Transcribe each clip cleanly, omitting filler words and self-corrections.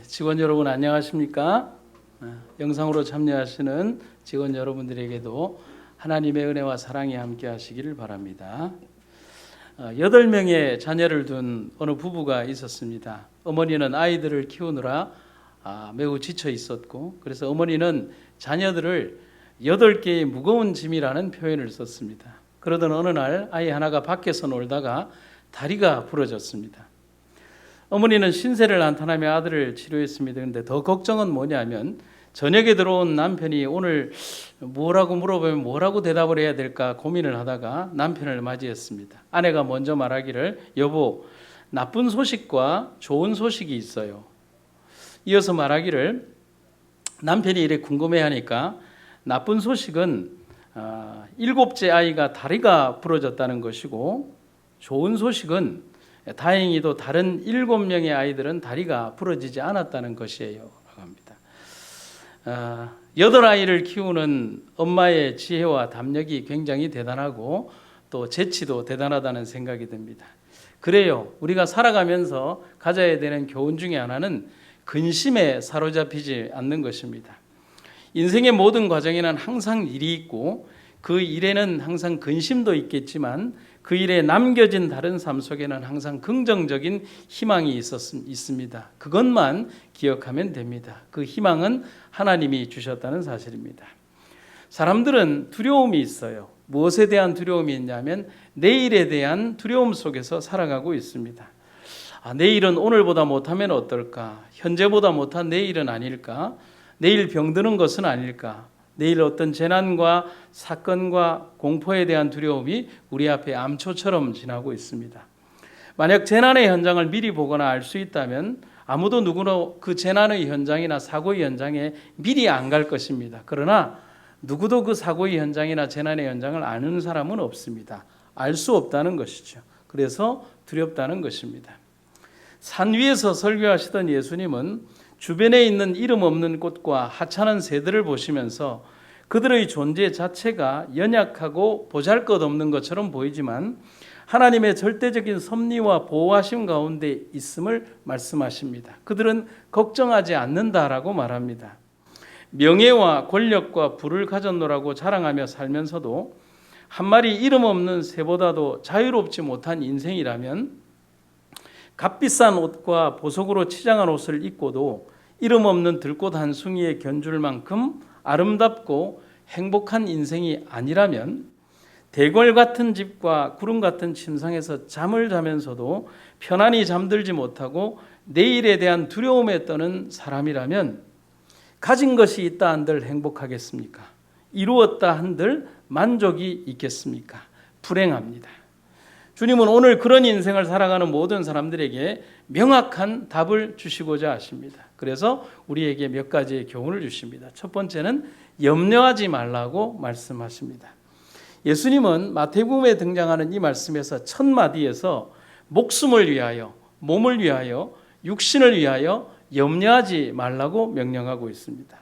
직원 여러분 안녕하십니까? 영상으로 참여하시는 직원 여러분들에게도 하나님의 은혜와 사랑이 함께 하시기를 바랍니다. 8명의 자녀를 둔 어느 부부가 있었습니다. 어머니는 아이들을 키우느라 매우 지쳐 있었고, 그래서 어머니는 자녀들을 8개의 무거운 짐이라는 표현을 썼습니다. 그러던 어느 날 아이 하나가 밖에서 놀다가 다리가 부러졌습니다. 어머니는 신세를 나타나며 아들을 치료했습니다. 그런데 더 걱정은 뭐냐면 저녁에 들어온 남편이 오늘 뭐라고 물어보면 뭐라고 대답을 해야 될까 고민을 하다가 남편을 맞이했습니다. 아내가 먼저 말하기를 여보, 나쁜 소식과 좋은 소식이 있어요. 이어서 말하기를 남편이 이래 궁금해하니까 나쁜 소식은 7째 아이가 다리가 부러졌다는 것이고 좋은 소식은 다행히도 다른 7명의 아이들은 다리가 부러지지 않았다는 것이에요. 라고 합니다. 8아이를 키우는 엄마의 지혜와 담력이 굉장히 대단하고 또 재치도 대단하다는 생각이 듭니다. 그래요. 우리가 살아가면서 가져야 되는 교훈 중에 하나는 근심에 사로잡히지 않는 것입니다. 인생의 모든 과정에는 항상 일이 있고 그 일에는 항상 근심도 있겠지만 그 일에 남겨진 다른 삶 속에는 항상 긍정적인 희망이 있습니다. 그것만 기억하면 됩니다. 그 희망은 하나님이 주셨다는 사실입니다. 사람들은 두려움이 있어요. 무엇에 대한 두려움이 있냐면 내일에 대한 두려움 속에서 살아가고 있습니다. 내일은 오늘보다 못하면 어떨까? 현재보다 못한 내일은 아닐까? 내일 병드는 것은 아닐까? 내일 어떤 재난과 사건과 공포에 대한 두려움이 우리 앞에 암초처럼 지나고 있습니다. 만약 재난의 현장을 미리 보거나 알 수 있다면 아무도 누구나 그 재난의 현장이나 사고의 현장에 미리 안 갈 것입니다. 그러나 누구도 그 사고의 현장이나 재난의 현장을 아는 사람은 없습니다. 알 수 없다는 것이죠. 그래서 두렵다는 것입니다. 산 위에서 설교하시던 예수님은 주변에 있는 이름 없는 꽃과 하찮은 새들을 보시면서 그들의 존재 자체가 연약하고 보잘것없는 것처럼 보이지만 하나님의 절대적인 섭리와 보호하심 가운데 있음을 말씀하십니다. 그들은 걱정하지 않는다라고 말합니다. 명예와 권력과 부를 가졌노라고 자랑하며 살면서도 한 마리 이름 없는 새보다도 자유롭지 못한 인생이라면 값비싼 옷과 보석으로 치장한 옷을 입고도 이름 없는 들꽃 한 숭이에 견줄 만큼 아름답고 행복한 인생이 아니라면 대궐 같은 집과 구름 같은 침상에서 잠을 자면서도 편안히 잠들지 못하고 내일에 대한 두려움에 떠는 사람이라면 가진 것이 있다 한들 행복하겠습니까? 이루었다 한들 만족이 있겠습니까? 불행합니다. 주님은 오늘 그런 인생을 살아가는 모든 사람들에게 명확한 답을 주시고자 하십니다. 그래서 우리에게 몇 가지의 교훈을 주십니다. 첫 번째는 염려하지 말라고 말씀하십니다. 예수님은 마태복음에 등장하는 이 말씀에서 첫 마디에서 목숨을 위하여, 몸을 위하여, 육신을 위하여 염려하지 말라고 명령하고 있습니다.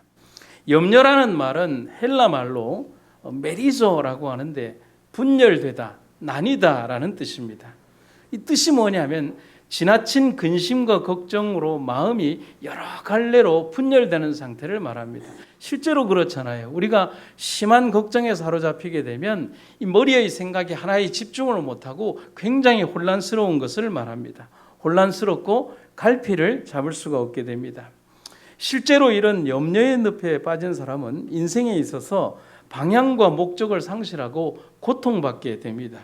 염려라는 말은 헬라 말로 메리조라고 하는데 분열되다, 나뉘다라는 뜻입니다. 이 뜻이 뭐냐면 지나친 근심과 걱정으로 마음이 여러 갈래로 분열되는 상태를 말합니다. 실제로 그렇잖아요. 우리가 심한 걱정에 사로잡히게 되면 이 머리의 생각이 하나에 집중을 못하고 굉장히 혼란스러운 것을 말합니다. 혼란스럽고 갈피를 잡을 수가 없게 됩니다. 실제로 이런 염려의 늪에 빠진 사람은 인생에 있어서 방향과 목적을 상실하고 고통받게 됩니다.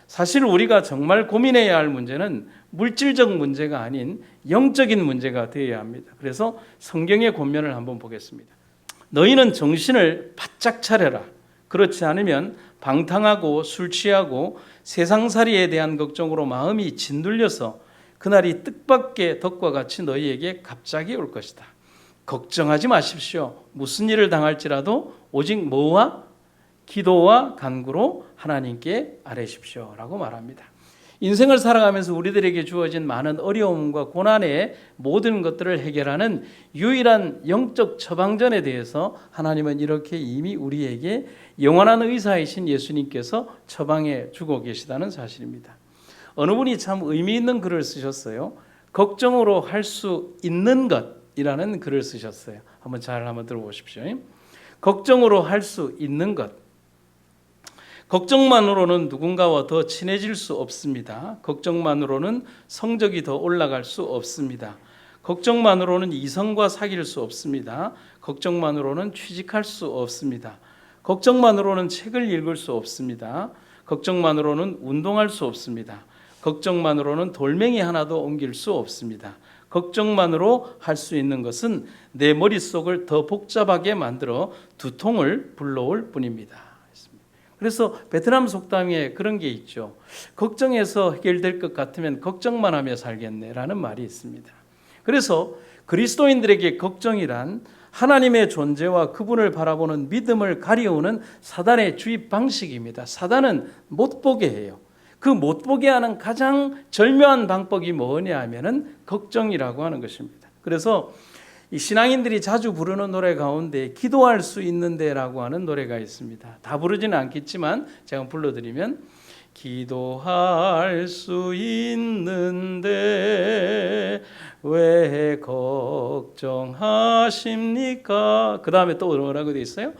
사실 우리가 정말 고민해야 할 문제는 물질적 문제가 아닌 영적인 문제가 되어야 합니다. 그래서 성경의 권면을 한번 보겠습니다. 너희는 정신을 바짝 차려라. 그렇지 않으면 방탕하고 술 취하고 세상살이에 대한 걱정으로 마음이 짓눌려서 그날이 뜻밖의 덕과 같이 너희에게 갑자기 올 것이다. 걱정하지 마십시오. 무슨 일을 당할지라도 오직 뭐와 기도와 간구로 하나님께 아뢰십시오 라고 말합니다. 인생을 살아가면서 우리들에게 주어진 많은 어려움과 고난의 모든 것들을 해결하는 유일한 영적 처방전에 대해서 하나님은 이렇게 이미 우리에게 영원한 의사이신 예수님께서 처방해 주고 계시다는 사실입니다. 어느 분이 참 의미 있는 글을 쓰셨어요. 걱정으로 할 수 있는 것이라는 글을 쓰셨어요. 한번 들어보십시오. 걱정으로 할 수 있는 것. 걱정만으로는 누군가와 더 친해질 수 없습니다. 걱정만으로는 성적이 더 올라갈 수 없습니다. 걱정만으로는 이성과 사귈 수 없습니다. 걱정만으로는 취직할 수 없습니다. 걱정만으로는 책을 읽을 수 없습니다. 걱정만으로는 운동할 수 없습니다. 걱정만으로는 돌멩이 하나도 옮길 수 없습니다. 걱정만으로 할 수 있는 것은 내 머릿속을 더 복잡하게 만들어 두통을 불러올 뿐입니다. 그래서 베트남 속담에 그런 게 있죠. 걱정해서 해결될 것 같으면 걱정만 하며 살겠네라는 말이 있습니다. 그래서 그리스도인들에게 걱정이란 하나님의 존재와 그분을 바라보는 믿음을 가려우는 사단의 주입 방식입니다. 사단은 못 보게 해요. 그 못 보게 하는 가장 절묘한 방법이 뭐냐 하면은 걱정이라고 하는 것입니다. 그래서 이 신앙인들이 자주 부르는 노래 가운데 기도할 수 있는데라고 하는 노래가 있습니다. 다 부르지는 않겠지만 제가 불러드리면 기도할 수 있는데 왜 걱정하십니까? 그 다음에 또 뭐라고 되어 있어요?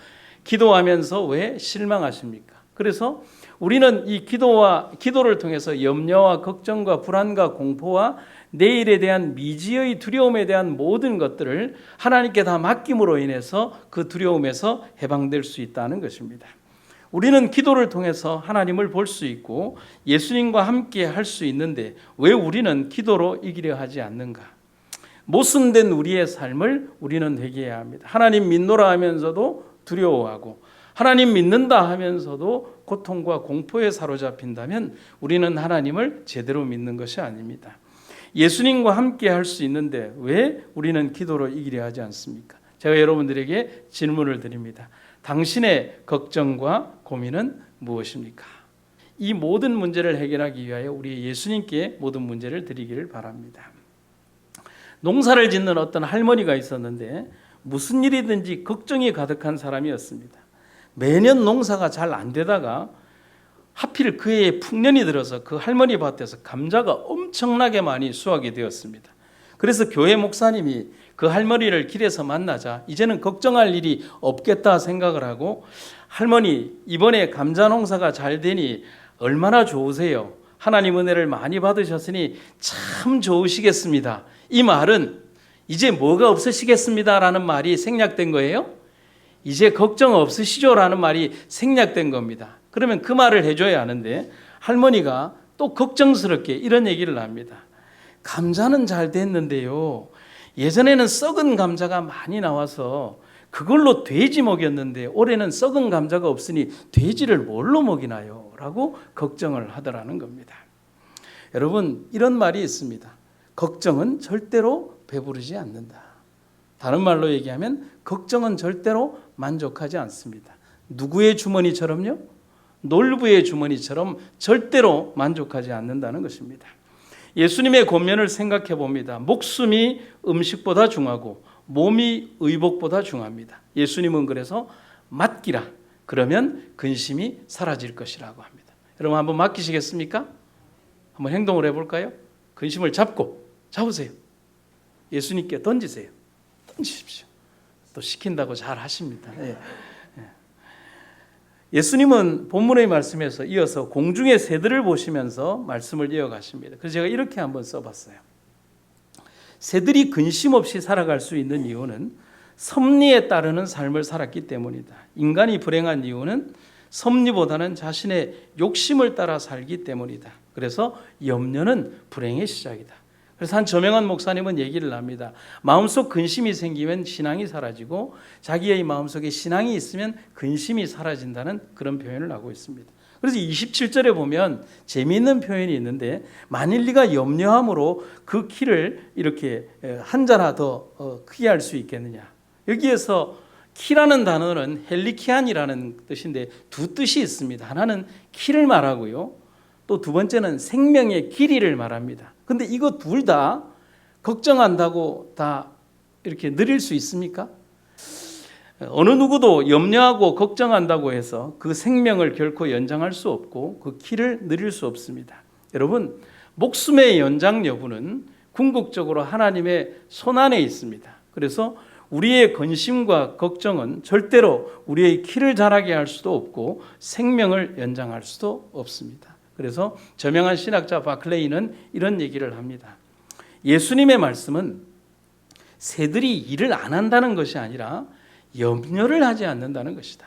기도하면서 왜 실망하십니까? 그래서 우리는 이 기도를 통해서 염려와 걱정과 불안과 공포와 내일에 대한 미지의 두려움에 대한 모든 것들을 하나님께 다 맡김으로 인해서 그 두려움에서 해방될 수 있다는 것입니다. 우리는 기도를 통해서 하나님을 볼 수 있고 예수님과 함께 할 수 있는데 왜 우리는 기도로 이기려 하지 않는가? 모순된 우리의 삶을 우리는 회개해야 합니다. 하나님 믿노라 하면서도 두려워하고 하나님 믿는다 하면서도 고통과 공포에 사로잡힌다면 우리는 하나님을 제대로 믿는 것이 아닙니다. 예수님과 함께 할 수 있는데 왜 우리는 기도로 이기려 하지 않습니까? 제가 여러분들에게 질문을 드립니다. 당신의 걱정과 고민은 무엇입니까? 이 모든 문제를 해결하기 위하여 우리 예수님께 모든 문제를 드리기를 바랍니다. 농사를 짓는 어떤 할머니가 있었는데 무슨 일이든지 걱정이 가득한 사람이었습니다. 매년 농사가 잘 안 되다가 하필 그 해에 풍년이 들어서 그 할머니 밭에서 감자가 엄청나게 많이 수확이 되었습니다. 그래서 교회 목사님이 그 할머니를 길에서 만나자 이제는 걱정할 일이 없겠다 생각을 하고 할머니 이번에 감자 농사가 잘 되니 얼마나 좋으세요? 하나님 은혜를 많이 받으셨으니 참 좋으시겠습니다. 이 말은 이제 뭐가 없으시겠습니다 라는 말이 생략된 거예요? 이제 걱정 없으시죠? 라는 말이 생략된 겁니다. 그러면 그 말을 해줘야 하는데 할머니가 또 걱정스럽게 이런 얘기를 합니다. 감자는 잘 됐는데요. 예전에는 썩은 감자가 많이 나와서 그걸로 돼지 먹였는데 올해는 썩은 감자가 없으니 돼지를 뭘로 먹이나요? 라고 걱정을 하더라는 겁니다. 여러분 이런 말이 있습니다. 걱정은 절대로 배부르지 않는다. 다른 말로 얘기하면 걱정은 절대로 만족하지 않습니다. 누구의 주머니처럼요? 놀부의 주머니처럼 절대로 만족하지 않는다는 것입니다. 예수님의 권면을 생각해 봅니다. 목숨이 음식보다 중하고 몸이 의복보다 중합니다. 예수님은 그래서 맡기라. 그러면 근심이 사라질 것이라고 합니다. 여러분 한번 맡기시겠습니까? 한번 행동을 해볼까요? 근심을 잡으세요. 예수님께 던지세요. 던지십시오. 또 시킨다고 잘 하십니다. 예수님은 본문의 말씀에서 이어서 공중의 새들을 보시면서 말씀을 이어가십니다. 그래서 제가 이렇게 한번 써봤어요. 새들이 근심 없이 살아갈 수 있는 이유는 섭리에 따르는 삶을 살았기 때문이다. 인간이 불행한 이유는 섭리보다는 자신의 욕심을 따라 살기 때문이다. 그래서 염려는 불행의 시작이다. 그래서 한 저명한 목사님은 얘기를 합니다. 마음속 근심이 생기면 신앙이 사라지고 자기의 마음속에 신앙이 있으면 근심이 사라진다는 그런 표현을 하고 있습니다. 그래서 27절에 보면 재미있는 표현이 있는데 만일 네가 염려함으로 그 키를 이렇게 한 자나 더 크게 할 수 있겠느냐. 여기에서 키라는 단어는 헬리키안이라는 뜻인데 두 뜻이 있습니다. 하나는 키를 말하고요. 또 두 번째는 생명의 길이를 말합니다. 근데 이거 둘 다 걱정한다고 다 이렇게 누릴 수 있습니까? 어느 누구도 염려하고 걱정한다고 해서 그 생명을 결코 연장할 수 없고 그 키를 누릴 수 없습니다. 여러분, 목숨의 연장 여부는 궁극적으로 하나님의 손안에 있습니다. 그래서 우리의 근심과 걱정은 절대로 우리의 키를 자라게 할 수도 없고 생명을 연장할 수도 없습니다. 그래서 저명한 신학자 바클레이는 이런 얘기를 합니다. 예수님의 말씀은 새들이 일을 안 한다는 것이 아니라 염려를 하지 않는다는 것이다.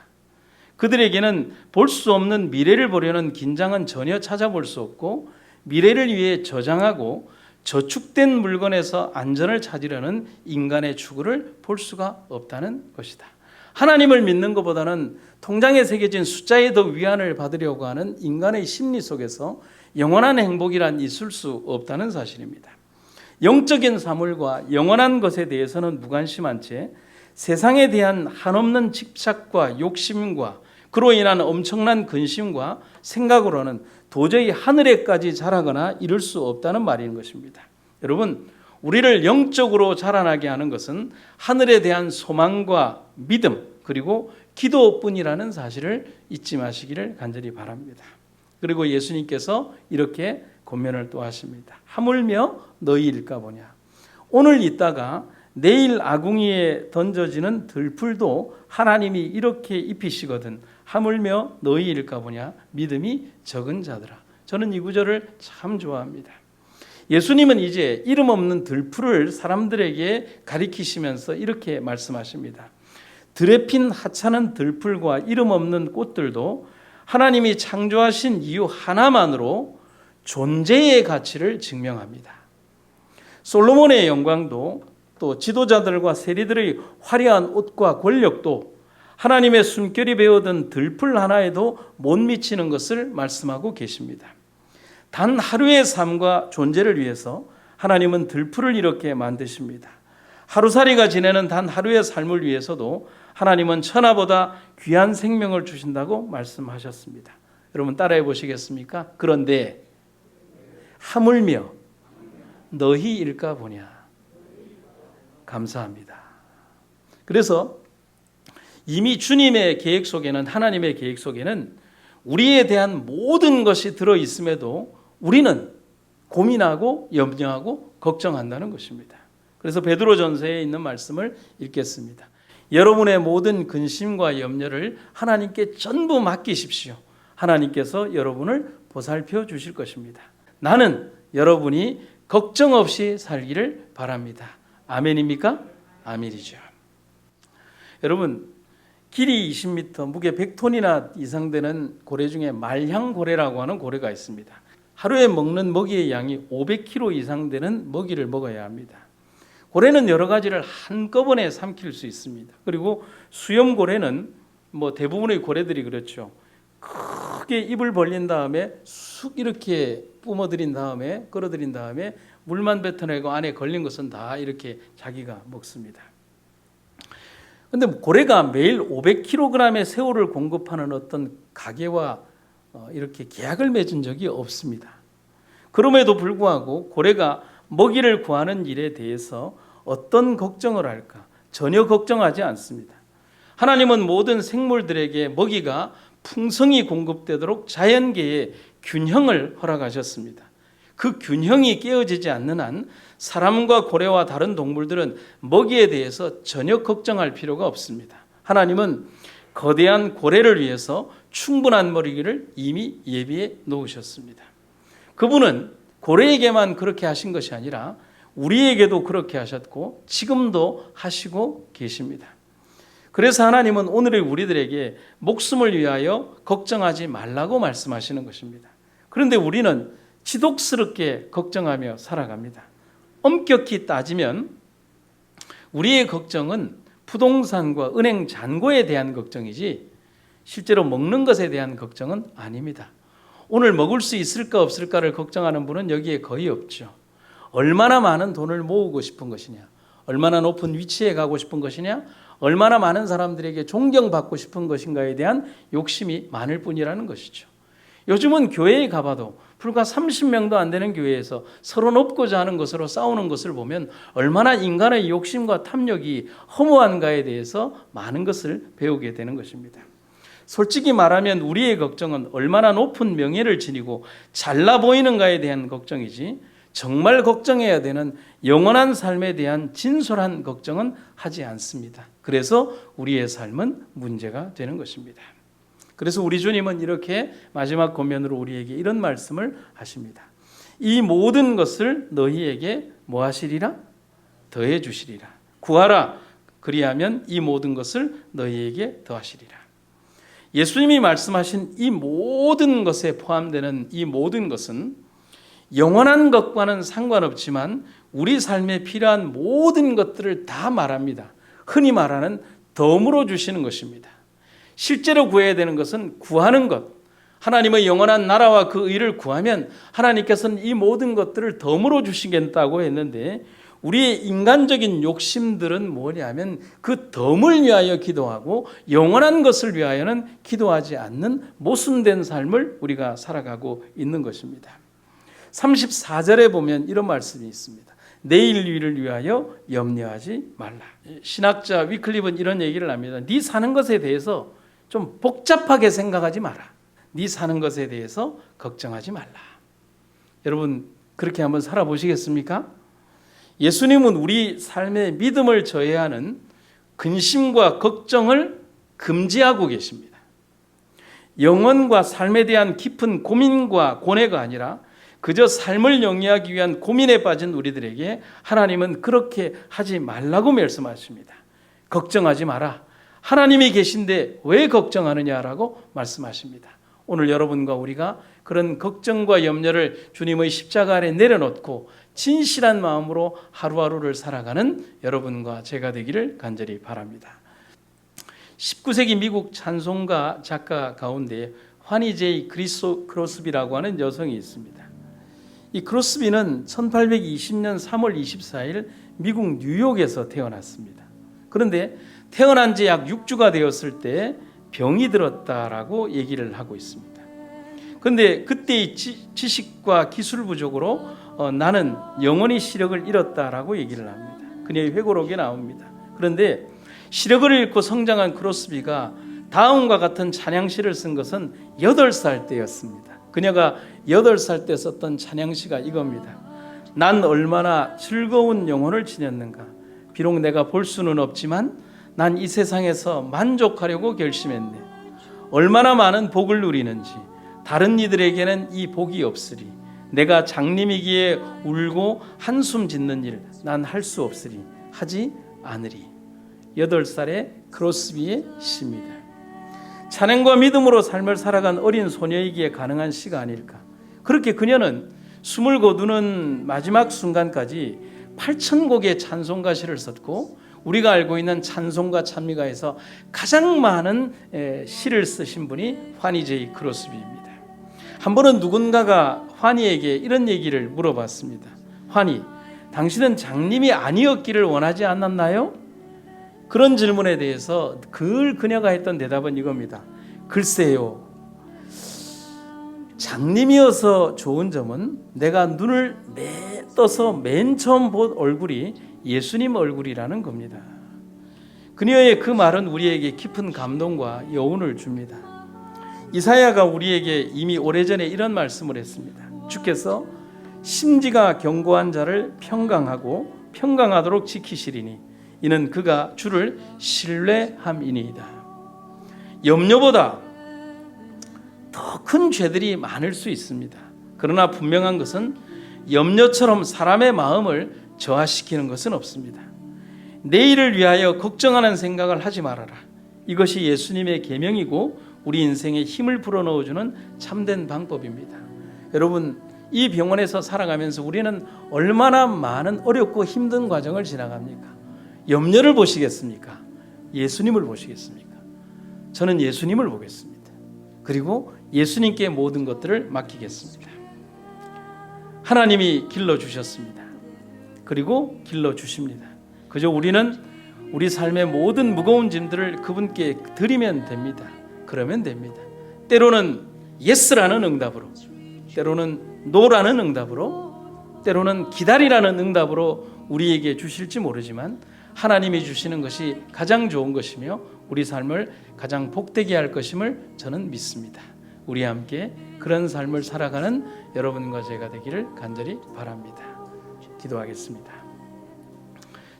그들에게는 볼 수 없는 미래를 보려는 긴장은 전혀 찾아볼 수 없고 미래를 위해 저장하고 저축된 물건에서 안전을 찾으려는 인간의 추구를 볼 수가 없다는 것이다. 하나님을 믿는 것보다는 통장에 새겨진 숫자에 더 위안을 받으려고 하는 인간의 심리 속에서 영원한 행복이란 있을 수 없다는 사실입니다. 영적인 사물과 영원한 것에 대해서는 무관심한 채 세상에 대한 한없는 집착과 욕심과 그로 인한 엄청난 근심과 생각으로는 도저히 하늘에까지 자라거나 이룰 수 없다는 말인 것입니다. 여러분, 우리를 영적으로 자라나게 하는 것은 하늘에 대한 소망과 믿음 그리고 기도뿐이라는 사실을 잊지 마시기를 간절히 바랍니다. 그리고 예수님께서 이렇게 권면을 또 하십니다. 하물며 너희 일까 보냐. 오늘 있다가 내일 아궁이에 던져지는 들풀도 하나님이 이렇게 입히시거든 하물며 너희 일까 보냐. 믿음이 적은 자들아. 저는 이 구절을 참 좋아합니다. 예수님은 이제 이름 없는 들풀을 사람들에게 가리키시면서 이렇게 말씀하십니다. 들에 핀 하찮은 들풀과 이름 없는 꽃들도 하나님이 창조하신 이유 하나만으로 존재의 가치를 증명합니다. 솔로몬의 영광도 또 지도자들과 세리들의 화려한 옷과 권력도 하나님의 숨결이 배어든 들풀 하나에도 못 미치는 것을 말씀하고 계십니다. 단 하루의 삶과 존재를 위해서 하나님은 들풀을 이렇게 만드십니다. 하루살이가 지내는 단 하루의 삶을 위해서도 하나님은 천하보다 귀한 생명을 주신다고 말씀하셨습니다. 여러분 따라해 보시겠습니까? 그런데 하물며 너희 일까 보냐. 감사합니다. 그래서 이미 주님의 계획 속에는 하나님의 계획 속에는 우리에 대한 모든 것이 들어있음에도 우리는 고민하고 염려하고 걱정한다는 것입니다. 그래서 베드로전서에 있는 말씀을 읽겠습니다. 여러분의 모든 근심과 염려를 하나님께 전부 맡기십시오. 하나님께서 여러분을 보살펴 주실 것입니다. 나는 여러분이 걱정 없이 살기를 바랍니다. 아멘입니까? 아멘이죠. 여러분, 길이 20m, 무게 100톤이나 이상 되는 고래 중에 말향고래라고 하는 고래가 있습니다. 하루에 먹는 먹이의 양이 500kg 이상 되는 먹이를 먹어야 합니다. 고래는 여러 가지를 한꺼번에 삼킬 수 있습니다. 그리고 수염고래는 대부분의 고래들이 그렇죠. 크게 입을 벌린 다음에 쑥 이렇게 뿜어들인 다음에 끌어들인 다음에 물만 뱉어내고 안에 걸린 것은 다 이렇게 자기가 먹습니다. 그런데 고래가 매일 500kg의 새우를 공급하는 어떤 가게와 이렇게 계약을 맺은 적이 없습니다. 그럼에도 불구하고 고래가 먹이를 구하는 일에 대해서 어떤 걱정을 할까? 전혀 걱정하지 않습니다. 하나님은 모든 생물들에게 먹이가 풍성히 공급되도록 자연계의 균형을 허락하셨습니다. 그 균형이 깨어지지 않는 한 사람과 고래와 다른 동물들은 먹이에 대해서 전혀 걱정할 필요가 없습니다. 하나님은 거대한 고래를 위해서 충분한 먹이를 이미 예비해 놓으셨습니다. 그분은 고래에게만 그렇게 하신 것이 아니라 우리에게도 그렇게 하셨고 지금도 하시고 계십니다. 그래서 하나님은 오늘의 우리들에게 목숨을 위하여 걱정하지 말라고 말씀하시는 것입니다. 그런데 우리는 지독스럽게 걱정하며 살아갑니다. 엄격히 따지면 우리의 걱정은 부동산과 은행 잔고에 대한 걱정이지 실제로 먹는 것에 대한 걱정은 아닙니다. 오늘 먹을 수 있을까 없을까를 걱정하는 분은 여기에 거의 없죠. 얼마나 많은 돈을 모으고 싶은 것이냐, 얼마나 높은 위치에 가고 싶은 것이냐, 얼마나 많은 사람들에게 존경받고 싶은 것인가에 대한 욕심이 많을 뿐이라는 것이죠. 요즘은 교회에 가봐도 불과 30명도 안 되는 교회에서 서로 높고자 하는 것으로 싸우는 것을 보면 얼마나 인간의 욕심과 탐욕이 허무한가에 대해서 많은 것을 배우게 되는 것입니다. 솔직히 말하면 우리의 걱정은 얼마나 높은 명예를 지니고 잘나 보이는가에 대한 걱정이지 정말 걱정해야 되는 영원한 삶에 대한 진솔한 걱정은 하지 않습니다. 그래서 우리의 삶은 문제가 되는 것입니다. 그래서 우리 주님은 이렇게 마지막 권면으로 우리에게 이런 말씀을 하십니다. 이 모든 것을 너희에게 뭐 하시리라? 더해 주시리라. 구하라. 그리하면 이 모든 것을 너희에게 더하시리라. 예수님이 말씀하신 이 모든 것에 포함되는 이 모든 것은 영원한 것과는 상관없지만 우리 삶에 필요한 모든 것들을 다 말합니다. 흔히 말하는 덤으로 주시는 것입니다. 실제로 구해야 되는 것은 구하는 것. 하나님의 영원한 나라와 그 의를 구하면 하나님께서는 이 모든 것들을 덤으로 주시겠다고 했는데 우리의 인간적인 욕심들은 뭐냐면 그 덤을 위하여 기도하고 영원한 것을 위하여는 기도하지 않는 모순된 삶을 우리가 살아가고 있는 것입니다. 34절에 보면 이런 말씀이 있습니다. 내일 일을 위하여 염려하지 말라. 신학자 위클립은 이런 얘기를 합니다. 네 사는 것에 대해서 좀 복잡하게 생각하지 마라. 네 사는 것에 대해서 걱정하지 말라. 여러분 그렇게 한번 살아보시겠습니까? 예수님은 우리 삶에 믿음을 저해야 하는 근심과 걱정을 금지하고 계십니다. 영혼과 삶에 대한 깊은 고민과 고뇌가 아니라 그저 삶을 영위하기 위한 고민에 빠진 우리들에게 하나님은 그렇게 하지 말라고 말씀하십니다. 걱정하지 마라. 하나님이 계신데 왜 걱정하느냐라고 말씀하십니다. 오늘 여러분과 우리가 그런 걱정과 염려를 주님의 십자가 아래 내려놓고 진실한 마음으로 하루하루를 살아가는 여러분과 제가 되기를 간절히 바랍니다. 19세기 미국 찬송가 작가 가운데 환희 제이 크로스비라고 하는 여성이 있습니다. 이 크로스비는 1820년 3월 24일 미국 뉴욕에서 태어났습니다. 그런데 태어난 지 약 6주가 되었을 때 병이 들었다라고 얘기를 하고 있습니다. 그런데 그때의 지식과 기술 부족으로 나는 영원히 시력을 잃었다라고 얘기를 합니다. 그녀의 회고록에 나옵니다. 그런데 시력을 잃고 성장한 크로스비가 다음과 같은 찬양시를 쓴 것은 8살 때였습니다. 그녀가 8살 때 썼던 찬양시가 이겁니다. 난 얼마나 즐거운 영혼을 지녔는가. 비록 내가 볼 수는 없지만 난 이 세상에서 만족하려고 결심했네. 얼마나 많은 복을 누리는지 다른 이들에게는 이 복이 없으리. 내가 장님이기에 울고 한숨 짓는 일 난 할 수 없으리. 하지 않으리. 8살의 크로스비의 시입니다. 찬양과 믿음으로 삶을 살아간 어린 소녀이기에 가능한 시가 아닐까. 그렇게 그녀는 숨을 거두는 마지막 순간까지 8,000곡의 찬송가 시를 썼고 우리가 알고 있는 찬송가 찬미가에서 가장 많은 시를 쓰신 분이 환희 제이 크로스비입니다. 한 번은 누군가가 환희에게 이런 얘기를 물어봤습니다. 환희, 당신은 장님이 아니었기를 원하지 않았나요? 그런 질문에 대해서 그녀가 했던 대답은 이겁니다. 글쎄요. 장님이어서 좋은 점은 내가 눈을 떠서 맨 처음 본 얼굴이 예수님 얼굴이라는 겁니다. 그녀의 그 말은 우리에게 깊은 감동과 여운을 줍니다. 이사야가 우리에게 이미 오래전에 이런 말씀을 했습니다. 주께서 심지가 견고한 자를 평강하도록 지키시리니 이는 그가 주를 신뢰함이니이다. 염려보다 더 큰 죄들이 많을 수 있습니다. 그러나 분명한 것은 염려처럼 사람의 마음을 저하시키는 것은 없습니다. 내일을 위하여 걱정하는 생각을 하지 말아라. 이것이 예수님의 계명이고 우리 인생에 힘을 불어넣어주는 참된 방법입니다. 여러분, 이 병원에서 살아가면서 우리는 얼마나 많은 어렵고 힘든 과정을 지나갑니까? 염려를 보시겠습니까? 예수님을 보시겠습니까? 저는 예수님을 보겠습니다. 그리고 예수님께 모든 것들을 맡기겠습니다. 하나님이 길러주셨습니다. 그리고 길러주십니다. 그저 우리는 우리 삶의 모든 무거운 짐들을 그분께 드리면 됩니다. 그러면 됩니다. 때로는 예스라는 응답으로, 때로는 노라는 응답으로, 때로는 기다리라는 응답으로 우리에게 주실지 모르지만 하나님이 주시는 것이 가장 좋은 것이며 우리 삶을 가장 복되게 할 것임을 저는 믿습니다. 우리 함께 그런 삶을 살아가는 여러분과 제가 되기를 간절히 바랍니다. 기도하겠습니다.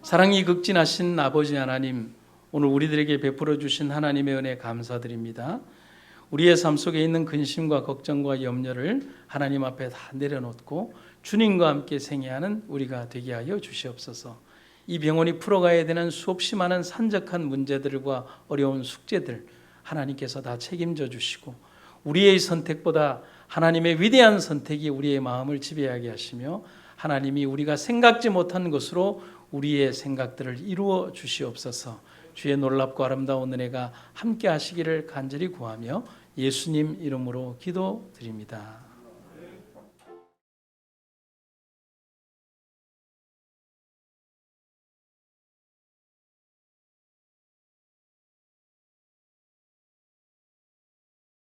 사랑이 극진하신 아버지 하나님, 오늘 우리들에게 베풀어 주신 하나님의 은혜 감사드립니다. 우리의 삶 속에 있는 근심과 걱정과 염려를 하나님 앞에 다 내려놓고 주님과 함께 생애하는 우리가 되게 하여 주시옵소서. 이 병원이 풀어가야 되는 수없이 많은 산적한 문제들과 어려운 숙제들 하나님께서 다 책임져 주시고 우리의 선택보다 하나님의 위대한 선택이 우리의 마음을 지배하게 하시며 하나님이 우리가 생각지 못한 것으로 우리의 생각들을 이루어 주시옵소서. 주의 놀랍고 아름다운 은혜가 함께 하시기를 간절히 구하며 예수님 이름으로 기도드립니다.